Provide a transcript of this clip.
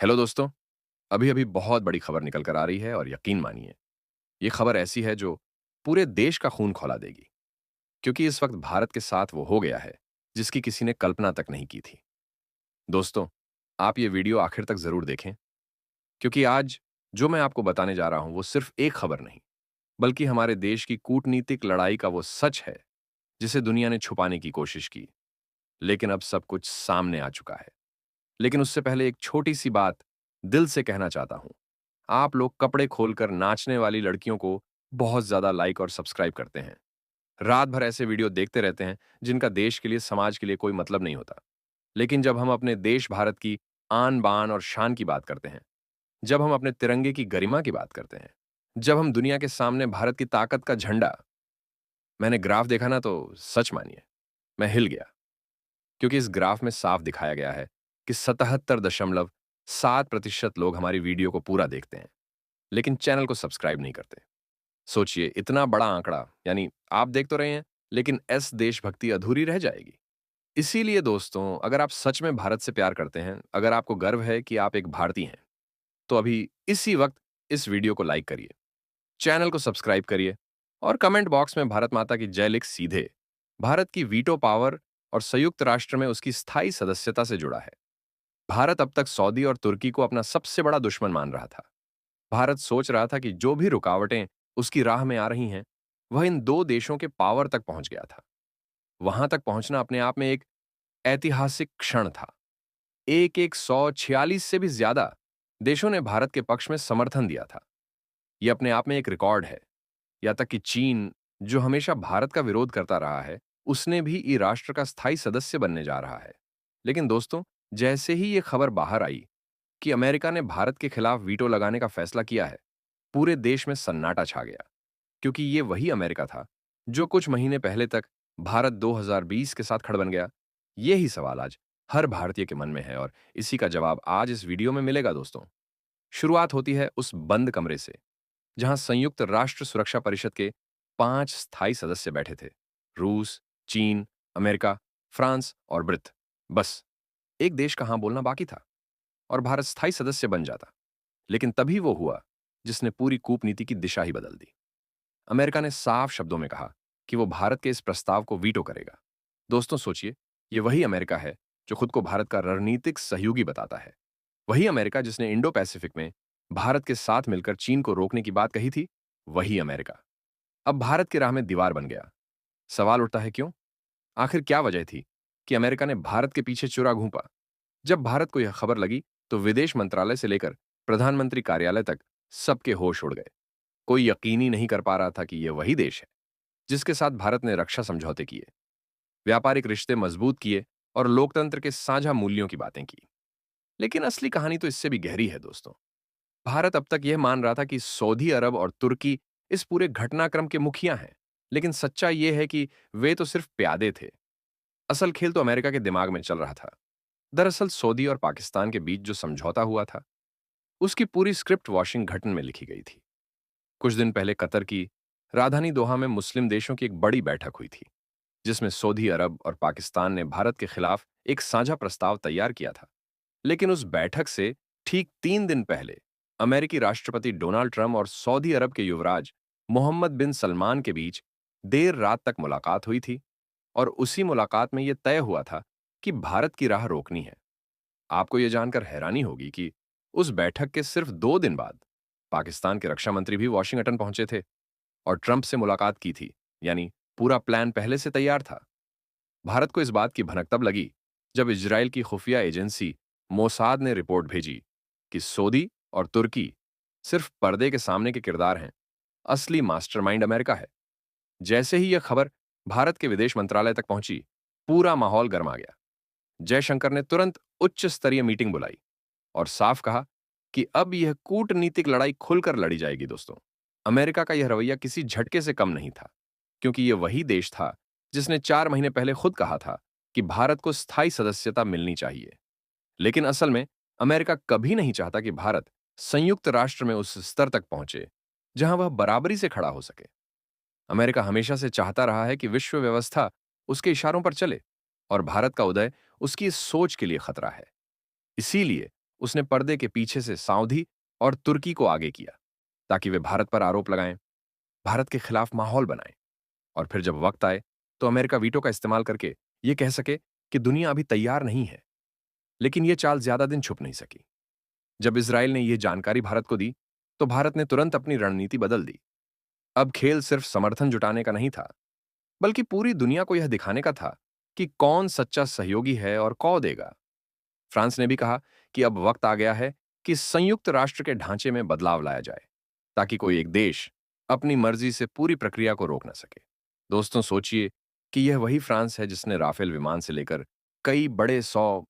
Hello दोस्तों। अभी अभी बहुत बड़ी खबर निकल कर आ रही है और यकीन मानिए, ये खबर ऐसी है जो पूरे देश का खून खौला देगी। क्योंकि इस वक्त भारत के साथ वो हो गया है जिसकी किसी ने कल्पना तक नहीं की थी। दोस्तों, आप ये वीडियो आखिर तक जरूर देखें, क्योंकि आज जो मैं आपको बताने जा रहा हूं वो सिर्फ एक खबर नहीं, बल्कि हमारे देश की कूटनीतिक लड़ाई का वो सच है जिसे दुनिया ने छुपाने की कोशिश की, लेकिन अब सब कुछ सामने आ चुका है। लेकिन उससे पहले एक छोटी सी बात दिल से कहना चाहता हूं। आप लोग कपड़े खोलकर नाचने वाली लड़कियों को बहुत ज्यादा लाइक और सब्सक्राइब करते हैं। रात भर ऐसे वीडियो देखते रहते हैं जिनका देश के लिए, समाज के लिए कोई मतलब नहीं होता। लेकिन जब हम अपने देश भारत की आन बान और शान की बात करते हैं, जब हम अपने तिरंगे की गरिमा की बात करते हैं, जब हम दुनिया के सामने भारत की ताकत का झंडा, मैंने ग्राफ देखा ना तो सच मानिए, मैं हिल गया। क्योंकि इस ग्राफ में साफ दिखाया गया है कि 77.7% लोग हमारी वीडियो को पूरा देखते हैं, लेकिन चैनल को सब्सक्राइब नहीं करते। सोचिए, इतना बड़ा आंकड़ा, यानी आप देख तो रहे हैं, लेकिन एस देशभक्ति अधूरी रह जाएगी। इसीलिए दोस्तों, अगर आप सच में भारत से प्यार करते हैं, अगर आपको गर्व है कि आप एक भारतीय हैं, तो अभी इसी वक्त इस वीडियो को लाइक करिए, चैनल को सब्सक्राइब करिए और कमेंट बॉक्स में भारत माता की जय लिख सीधे भारत की वीटो पावर और संयुक्त राष्ट्र में उसकी स्थायी सदस्यता से जुड़ा है। भारत अब तक सऊदी और तुर्की को अपना सबसे बड़ा दुश्मन मान रहा था। भारत सोच रहा था कि जो भी रुकावटें उसकी राह में आ रही हैं, वह इन दो देशों के पावर तक पहुंच गया था। वहां तक पहुंचना अपने आप में एक ऐतिहासिक क्षण था। एक एक 146 से भी ज्यादा देशों ने भारत के पक्ष में समर्थन दिया था। यह अपने आप में एक रिकॉर्ड है। या तक कि चीन, जो हमेशा भारत का विरोध करता रहा है, उसने भी ई राष्ट्र का स्थायी सदस्य बनने जा रहा है। लेकिन दोस्तों, जैसे ही ये खबर बाहर आई कि अमेरिका ने भारत के खिलाफ वीटो लगाने का फैसला किया है, पूरे देश में सन्नाटा छा गया। क्योंकि ये वही अमेरिका था जो कुछ महीने पहले तक भारत 2020 के साथ खड़ बन गया। यही सवाल आज हर भारतीय के मन में है और इसी का जवाब आज इस वीडियो में मिलेगा दोस्तों। शुरुआत होती है उस बंद कमरे से जहां संयुक्त राष्ट्र सुरक्षा परिषद के 5 स्थायी सदस्य बैठे थे। रूस, चीन, अमेरिका, फ्रांस और ब्रिट। बस एक देश का हां बोलना बाकी था और भारत स्थायी सदस्य बन जाता। लेकिन तभी वो हुआ जिसने पूरी कूटनीति की दिशा ही बदल दी। अमेरिका ने साफ शब्दों में कहा कि वो भारत के इस प्रस्ताव को वीटो करेगा। दोस्तों सोचिए, ये वही अमेरिका है जो खुद को भारत का रणनीतिक सहयोगी बताता है। वही अमेरिका जिसने इंडो पैसिफिक में भारत के साथ मिलकर चीन को रोकने की बात कही थी। वही अमेरिका अब भारत की राह में दीवार बन गया। सवाल उठता है, क्यों? आखिर क्या वजह थी कि अमेरिका ने भारत के पीछे चुरा घूंपा? जब भारत को यह खबर लगी तो विदेश मंत्रालय से लेकर प्रधानमंत्री कार्यालय तक सबके होश उड़ गए। कोई यकीन ही नहीं कर पा रहा था कि यह वही देश है जिसके साथ भारत ने रक्षा समझौते किए, व्यापारिक रिश्ते मजबूत किए और लोकतंत्र के साझा मूल्यों की बातें की। लेकिन असली कहानी तो इससे भी गहरी है दोस्तों। भारत अब तक यह मान रहा था कि सऊदी अरब और तुर्की इस पूरे घटनाक्रम के मुखिया हैं, लेकिन सच्चाई यह है कि वे तो सिर्फ प्यादे थे। असल खेल तो अमेरिका के दिमाग में चल रहा था। दरअसल सऊदी और पाकिस्तान के बीच जो समझौता हुआ था, उसकी पूरी स्क्रिप्ट वॉशिंगटन में लिखी गई थी। कुछ दिन पहले कतर की राजधानी दोहा में मुस्लिम देशों की एक बड़ी बैठक हुई थी, जिसमें सऊदी अरब और पाकिस्तान ने भारत के खिलाफ एक साझा प्रस्ताव तैयार किया था। लेकिन उस बैठक से ठीक 3 दिन पहले अमेरिकी राष्ट्रपति डोनाल्ड ट्रंप और सऊदी अरब के युवराज मोहम्मद बिन सलमान के बीच देर रात तक मुलाकात हुई थी और उसी मुलाकात में यह तय हुआ था कि भारत की राह रोकनी है। आपको यह जानकर हैरानी होगी कि उस बैठक के सिर्फ 2 दिन बाद पाकिस्तान के रक्षा मंत्री भी वॉशिंगटन पहुंचे थे और ट्रंप से मुलाकात की थी। यानी पूरा प्लान पहले से तैयार था। भारत को इस बात की भनक तब लगी जब इजराइल की खुफिया एजेंसी मोसाद ने रिपोर्ट भेजी कि सऊदी और तुर्की सिर्फ पर्दे के सामने के किरदार हैं, असली मास्टरमाइंड अमेरिका है। जैसे ही यह खबर भारत के विदेश मंत्रालय तक पहुंची, पूरा माहौल गर्मा गया। जयशंकर ने तुरंत उच्च स्तरीय मीटिंग बुलाई और साफ कहा कि अब यह कूटनीतिक लड़ाई खुलकर लड़ी जाएगी दोस्तों। अमेरिका का यह रवैया किसी झटके से कम नहीं था, क्योंकि यह वही देश था जिसने 4 महीने पहले खुद कहा था कि भारत को स्थायी सदस्यता मिलनी चाहिए। लेकिन असल में अमेरिका कभी नहीं चाहता कि भारत संयुक्त राष्ट्र में उस स्तर तक पहुंचे जहां वह बराबरी से खड़ा हो सके। अमेरिका हमेशा से चाहता रहा है कि विश्व व्यवस्था उसके इशारों पर चले और भारत का उदय उसकी इस सोच के लिए खतरा है। इसीलिए उसने पर्दे के पीछे से सऊदी और तुर्की को आगे किया ताकि वे भारत पर आरोप लगाएं, भारत के खिलाफ माहौल बनाएं और फिर जब वक्त आए तो अमेरिका वीटो का इस्तेमाल करके ये कह सके कि दुनिया अभी तैयार नहीं है। लेकिन ये चाल ज्यादा दिन छुप नहीं सकी। जब इजराइल ने यह जानकारी भारत को दी तो भारत ने तुरंत अपनी रणनीति बदल दी। अब खेल सिर्फ समर्थन जुटाने का नहीं था, बल्कि पूरी दुनिया को यह दिखाने का था कि कौन सच्चा सहयोगी है और कौन देगा। फ्रांस ने भी कहा कि अब वक्त आ गया है कि संयुक्त राष्ट्र के ढांचे में बदलाव लाया जाए ताकि कोई एक देश अपनी मर्जी से पूरी प्रक्रिया को रोक न सके। दोस्तों, सोचिए कि यह वही फ्रांस है जिसने राफेल विमान से लेकर कई बड़े 100